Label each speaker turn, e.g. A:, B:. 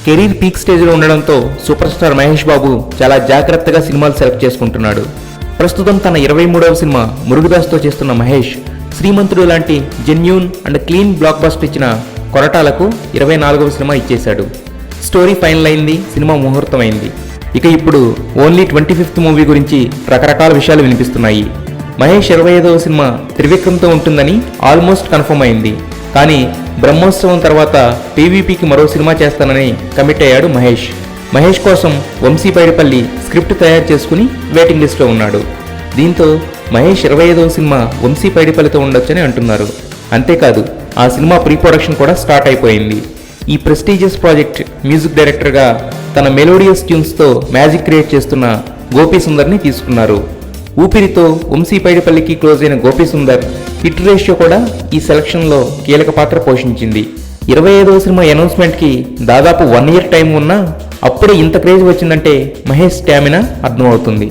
A: Career peak స్టేజ్లో ఉండడంతో super star Mahesh Babu చాలా జాగ్రత్తగా సినిమాలు సెలెక్ట్ చేసుకుంటున్నాడు. ప్రస్తుతం తన 23వ సినిమా మురుగుదాస్తో చేస్తున్న మహేష్ శ్రీమంతుడు లాంటి genuine and clean block buster ఇచ్చిన కొరటాలకు 24వ సినిమా ఇచ్చేశాడు. స్టోరీ ఫైనల్ అయింది, సినిమా ముహూర్తం అయింది. ఇక ఇప్పుడు ఓన్లీ 25th మూవీ గురించి రకరకాల విషయాలు వినిపిస్తున్నాయి. మహేష్ 25వ సినిమా త్రివిక్రమ్తో ఉంటుందని ఆల్మోస్ట్ కన్ఫర్మ్ అయింది. కానీ బ్రహ్మోత్సవం తర్వాత టీవీపీకి మరో సినిమా చేస్తానని కమిట్ అయ్యాడు మహేష్. మహేష్ కోసం వంశీ పైడిపల్లి స్క్రిప్ట్ తయారు చేసుకుని వెయిటింగ్ లిస్ట్లో ఉన్నాడు. దీంతో మహేష్ 25వ సినిమా వంశీ పైడిపల్లితో ఉండొచ్చని అంటున్నారు. అంతేకాదు ఆ సినిమా ప్రీ ప్రొడక్షన్ కూడా స్టార్ట్ అయిపోయింది. ఈ ప్రెస్టీజియస్ ప్రాజెక్ట్ మ్యూజిక్ డైరెక్టర్గా తన మెలోడియస్ ట్యూన్స్తో మ్యాజిక్ క్రియేట్ చేస్తున్న గోపీ సుందర్ని తీసుకున్నారు. ఊపిరితో వంశీ పైడిపల్లికి క్లోజ్ అయిన గోపీ సుందర్ హిట్ రేషియో కూడా ఈ సెలక్షన్లో కీలక పాత్ర పోషించింది. 25వ సినిమా అనౌన్స్మెంట్కి దాదాపు 1 year టైం ఉన్నా అప్పుడే ఇంత క్రేజ్ వచ్చిందంటే మహేష్ స్టామినా అర్థమవుతుంది.